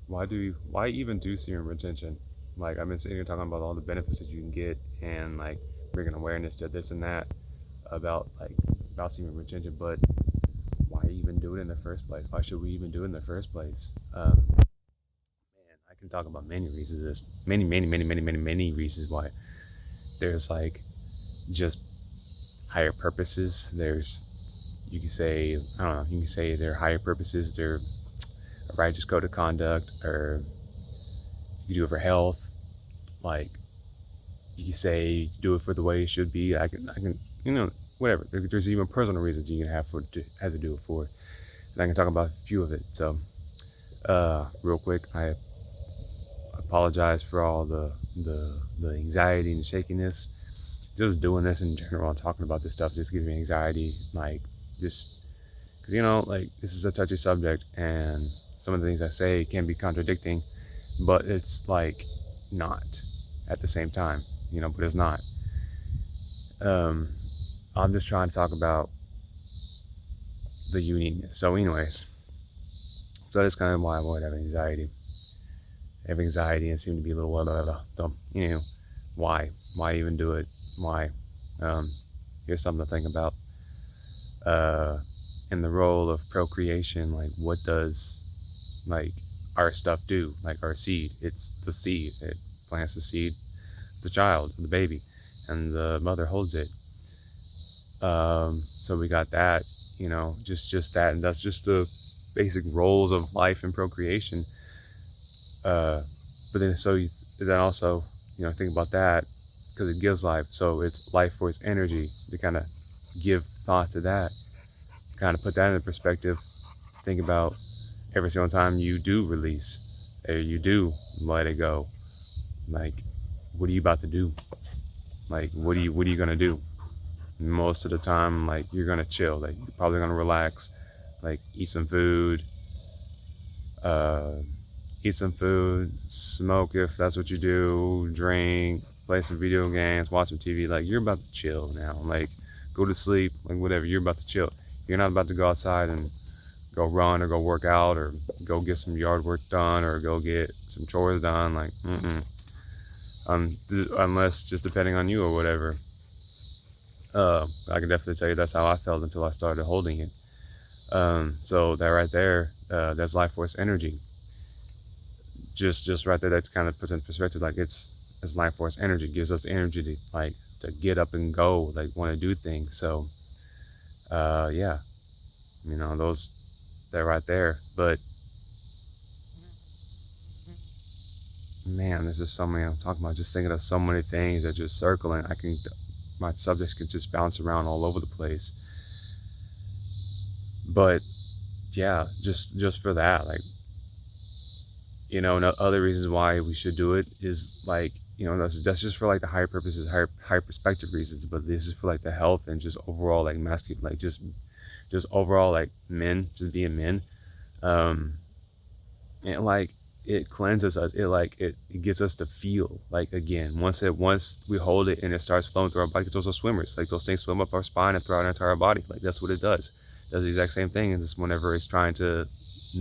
why even do semen retention? Like, I've been sitting here talking about all the benefits that you can get, and like bringing awareness to this and that about about semen retention, but why even do it in the first place? Why should we even do it in the first place? Man, I can talk about many reasons. There's many reasons why. There's like just higher purposes. There's, you can say, I don't know, you can say there are higher purposes. There a righteous code of conduct, or you do it for health. Like, you can say do it for the way it should be. I can, whatever. There's even personal reasons you can have to do it for. And I can talk about a few of it. So, real quick, I apologize for all the anxiety and the shakiness. Just doing this in general and talking about this stuff just gives me anxiety. Like, just because like, this is a touchy subject, and some of the things I say can be contradicting, but it's like not at the same time, but it's not. I'm just trying to talk about the uniqueness. So anyways, so that's kind of why I avoid having anxiety. I have anxiety and seem to be a little so, why even do it? Why? Here's something to think about. In the role of procreation, like, what does like our stuff do? Like, our seed, it's the seed. It plants the seed, the child, the baby, and the mother holds it. So we got that, just that, and that's just the basic roles of life and procreation. But then, then also, think about that, because it gives life. So it's life force energy, to kind of give thought to that, kind of put that into perspective. Think about every single time you do release, or you do let it go. Like, what are you about to do? Like, what are you gonna do? Most of the time, like, you're gonna chill. Like, you're probably gonna relax. Like, eat some food, smoke if that's what you do, drink, play some video games, watch some TV. Like, you're about to chill now. Like, go to sleep, like, whatever. You're about to chill. You're not about to go outside and go run or go work out or go get some yard work done or go get some chores done. Like, unless just depending on you or whatever. I can definitely tell you that's how I felt until I started holding it. So that right there, that's life force energy. Just right there, that kind of puts in perspective. Like, it's life force energy. It gives us energy to get up and go, like, want to do things. So, yeah, they're right there. But man, there's just so many I'm talking about. Just thinking of so many things that just circling. My subjects can just bounce around all over the place. But yeah, just for that, like, no other reasons why we should do it is like, that's just for like the higher purposes, higher perspective reasons. But this is for like the health and just overall like masculine, like just overall like men, just being men. And like, it cleanses us. It gets us to feel like, again, once we hold it and it starts flowing through our body. It's also swimmers. Like, those things swim up our spine and throughout our entire body. Like, that's what it does. It does the exact same thing as whenever it's trying to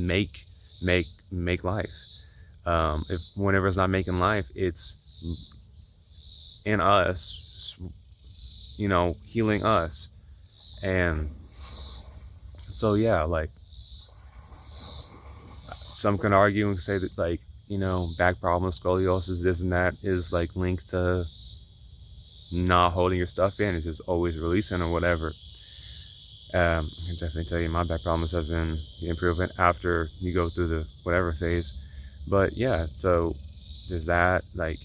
make life. Whenever it's not making life, it's in us, healing us. And so, yeah, like, some can argue and say that, like, back problems, scoliosis, this and that is like linked to not holding your stuff in. It's just always releasing or whatever. I can definitely tell you my back problems have been improving after you go through the whatever phase. But yeah, so there's that. Like,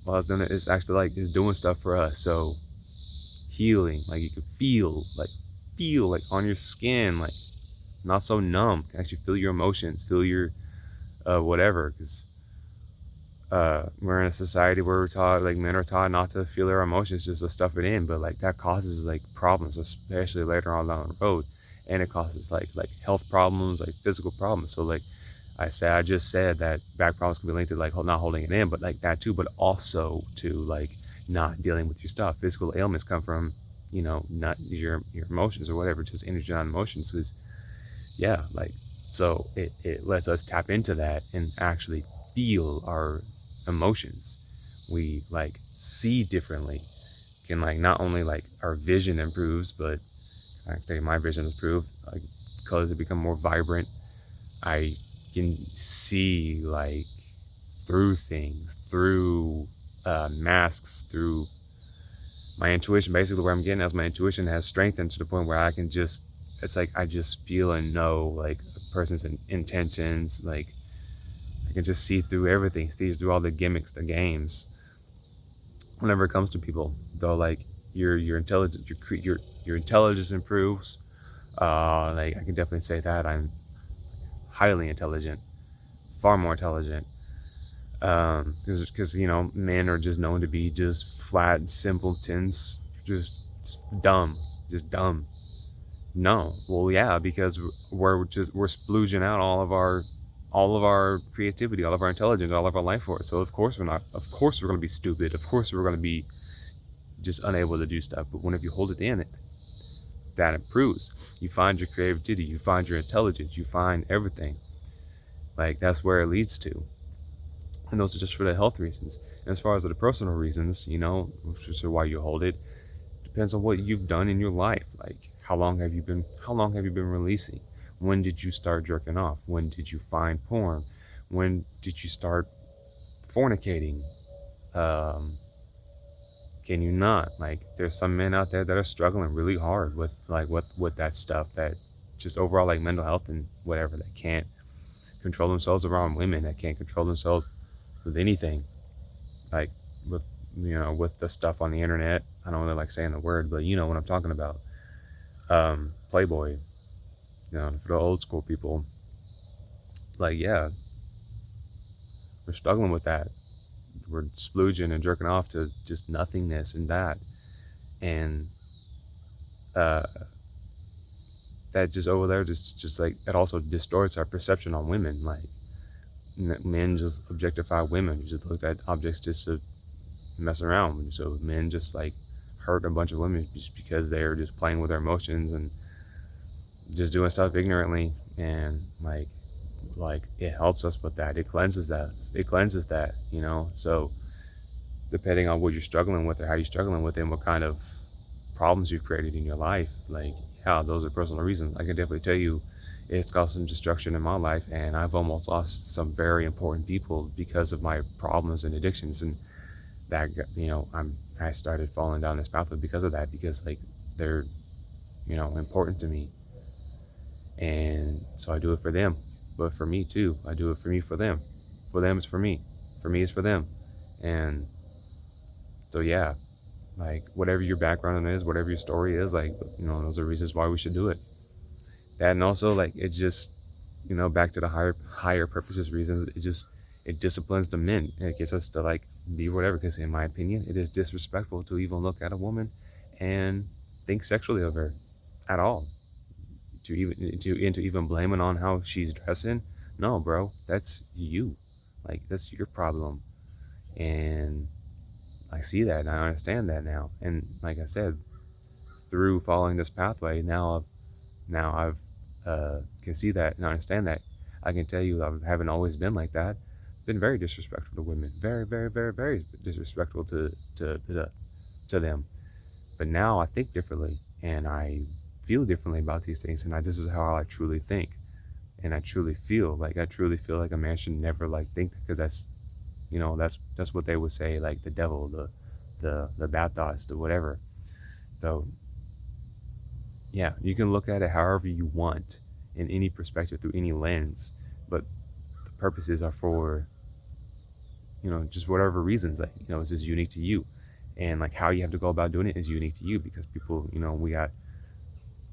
while I was doing it, it's actually like it's doing stuff for us. So healing, like, you can feel like on your skin, like, not so numb. Actually feel your emotions, feel your whatever. Because we're in a society where we're taught, like, men are taught not to feel their emotions, just to stuff it in. But like, that causes like problems, especially later on down the road, and it causes like health problems, like physical problems. So like I just said that back problems can be linked to like not holding it in, but like that too, but also to like not dealing with your stuff. Physical ailments come from not your emotions or whatever, just energy, not emotions. Because yeah, like, So it lets us tap into that and actually feel our emotions. We like see differently. Can like not only like our vision improves, but I think my vision improved. Like colors have become more vibrant. I can see like through things, through masks, through my intuition. Basically, where I'm getting as my intuition has strengthened to the point where I can just, it's like I just feel and know like a person's intentions. Like I can just see through everything, see through all the gimmicks, the games. Whenever it comes to people, though, like your intelligence, your intelligence improves. Like I can definitely say that I'm highly intelligent, far more intelligent. Because men are just known to be just flat simpletons, just dumb, just dumb. No, well, yeah, because we're splooging out all of our creativity, all of our intelligence, all of our life force. So of course we're not. Of course we're going to be stupid. Of course we're going to be just unable to do stuff. But whenever you hold it in, that improves. You find your creativity. You find your intelligence. You find everything. Like that's where it leads to. And those are just for the health reasons. And as far as the personal reasons, which are why you hold it, depends on what you've done in your life. Like how long have you been releasing? When did you start jerking off? When did you find porn? When did you start fornicating? Can you not? Like there's some men out there that are struggling really hard with with that stuff, that just overall like mental health and whatever, that can't control themselves around women, that can't control themselves with anything, like with with the stuff on the internet. I don't really like saying the word, but you know what I'm talking about. Playboy, for the old school people, like yeah, we're struggling with that. We're splooging and jerking off to just nothingness and that, and uh, that just over there just like it also distorts our perception on women. Like men just objectify women. We just look at objects just to mess around. So men just like hurt a bunch of women just because they're just playing with their emotions and just doing stuff ignorantly. And like it helps us with that. It cleanses that. So depending on what you're struggling with or how you're struggling with it and what kind of problems you've created in your life, like yeah, those are personal reasons. I can definitely tell you it's caused some destruction in my life, and I've almost lost some very important people because of my problems and addictions. And that I started falling down this pathway because of that, because like they're important to me, and so I do it for them. But for me too, I do it for me, for them. For them is for me. For me is for them. And so yeah, like whatever your background is, whatever your story is, like those are reasons why we should do it. That, and also like it just back to the higher purposes reasons, it disciplines the men. It gets us to like be whatever, because in my opinion it is disrespectful to even look at a woman and think sexually of her at all, to even blame it on how she's dressing. No, bro, that's you. Like that's your problem. And I see that and I understand that now. And like I said, through following this pathway, I've can see that and understand that. I can tell you I haven't always been like that. Been very disrespectful to women. Very, very, very, very disrespectful to them. But now I think differently and I feel differently about these things. And this is how I truly think. And I truly feel like a man should never like think, because that's what they would say, like the devil, the bad thoughts, the whatever. So yeah, you can look at it however you want, in any perspective, through any lens, but the purposes are for just whatever reasons, like it's just unique to you, and like how you have to go about doing it is unique to you, because people, we got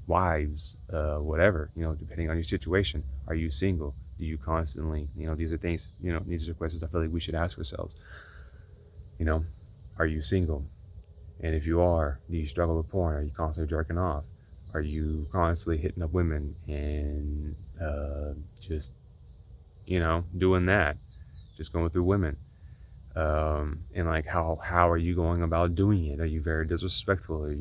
wives, whatever, depending on your situation. Are you single? Do you constantly, these are things, these are questions I feel like we should ask ourselves. Are you single? And if you are, do you struggle with porn? Are you constantly jerking off? Are you constantly hitting up women and just doing that, just going through women? And like how are you going about doing it? Are you very disrespectful? Are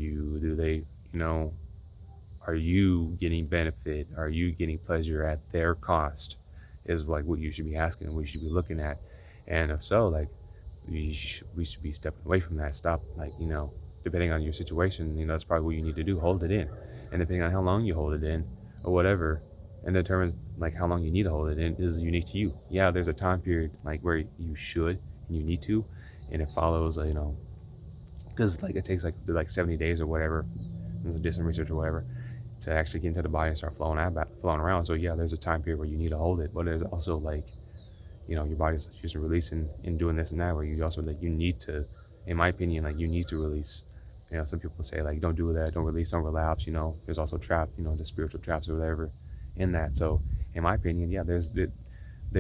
are you getting benefit? Are you getting pleasure at their cost? Is like what you should be asking, what you should be looking at. And if so, like we should be stepping away from that. Stop, like, depending on your situation, that's probably what you need to do. Hold it in. And depending on how long you hold it in or whatever, and determine like how long you need to hold it in is unique to you. Yeah, there's a time period like where you should and you need to, and it follows, because like it takes like 70 days or whatever, there's a distant research or whatever, to actually get into the body and start flowing around. So yeah, there's a time period where you need to hold it, but there's also like, your body's just releasing and doing this and that, where you also like you need to, in my opinion, like you need to release. Some people say like don't do that, don't release, don't relapse. There's also the spiritual traps or whatever in that. So in my opinion, yeah, there's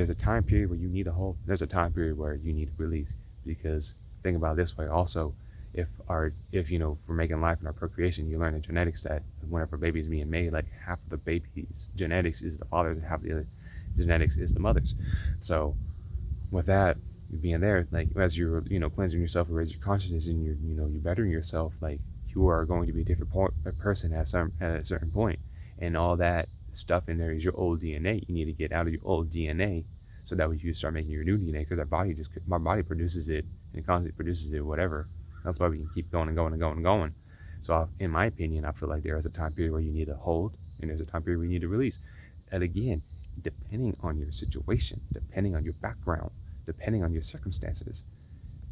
a time period where you need to hold. There's a time period where you need to release, because think about it this way also. If we're making life in our procreation, you learn in genetics that whenever a baby is being made, like half of the baby's genetics is the father's and half the other genetics is the mother's. So with that being there, like as you're cleansing yourself and raising your consciousness and you're bettering yourself, like you are going to be a different person at a certain point, and all that stuff in there is your old DNA. You need to get out of your old DNA so that way you start making your new DNA, because my body produces it and constantly produces it, whatever. That's why we can keep going and going and going and going. So in my opinion, I feel like there is a time period where you need to hold, and there's a time period where you need to release. And again, depending on your situation, depending on your background, depending on your circumstances,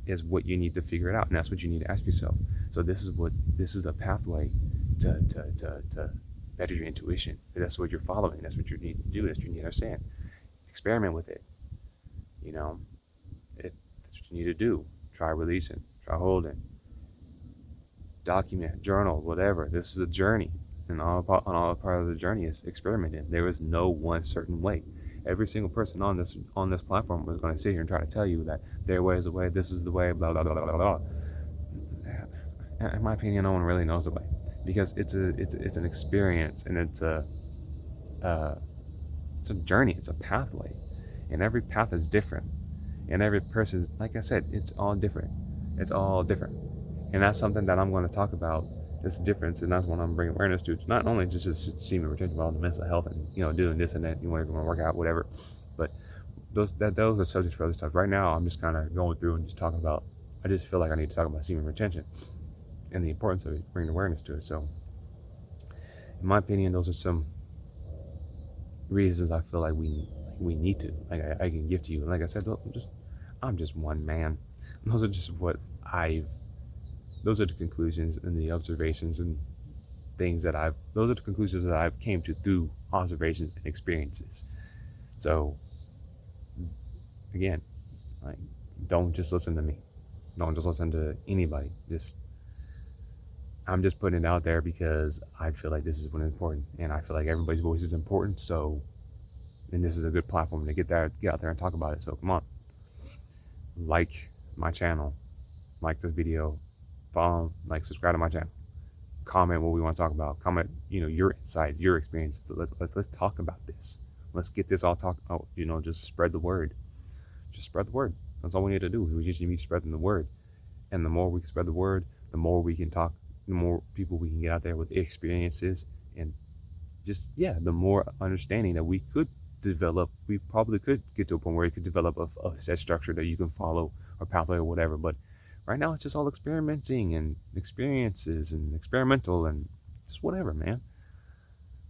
is what you need to figure it out. And that's what you need to ask yourself. So this is a pathway to better your intuition. That's what you're following. That's what you need to do. That's what you need to understand. Experiment with it. That's what you need to do. Try releasing. Try holding. Document, journal, whatever. This is a journey. And all part of the journey is experimenting. There is no one certain way. Every single person on this platform is going to sit here and try to tell you that their way is the way, this is the way, blah blah blah blah blah. In my opinion, no one really knows the way, because it's an experience, and it's a journey. It's a pathway, and every path is different, and every person, like I said, it's all different. It's all different, and that's something that I'm going to talk about. This difference, and that's what I'm bringing awareness to. It's not only just semen retention, but all the mental health and doing this and that. You want to work out, whatever. But those are subjects for other stuff. Right now, I'm just kind of going through and just talking about. I just feel like I need to talk about semen retention and the importance of it, bringing awareness to it. So, in my opinion, those are some reasons I feel like we need to. Like I can give to you. And like I said, I'm just one man. Those are just those are the conclusions and the observations and things those are the conclusions that I've came to through observations and experiences. So again, like, don't just listen to me. Don't just listen to anybody. I'm just putting it out there because I feel like this is what's important, and I feel like everybody's voice is important. So, and this is a good platform to get out there and talk about it. So come on, like my channel, like this video, follow, subscribe to my channel, comment what we want to talk about, comment, your insight, your experience. Let's talk about this. Let's get this all talked out, just spread the word. Just spread the word. That's all we need to do. We just need to spread the word. And the more we can spread the word, the more we can talk, the more people we can get out there with experiences, and the more understanding that we could develop. We probably could get to a point where you could develop a set structure that you can follow, or pathway or whatever. But right now, it's just all experimenting and experiences and experimental and just whatever, man.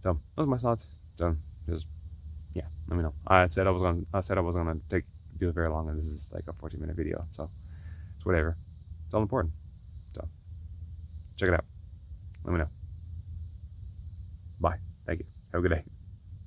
So those are my thoughts. So just let me know. I said I was gonna do it very long, and this is like a 14-minute video. So it's whatever. It's all important. So check it out. Let me know. Bye. Thank you. Have a good day.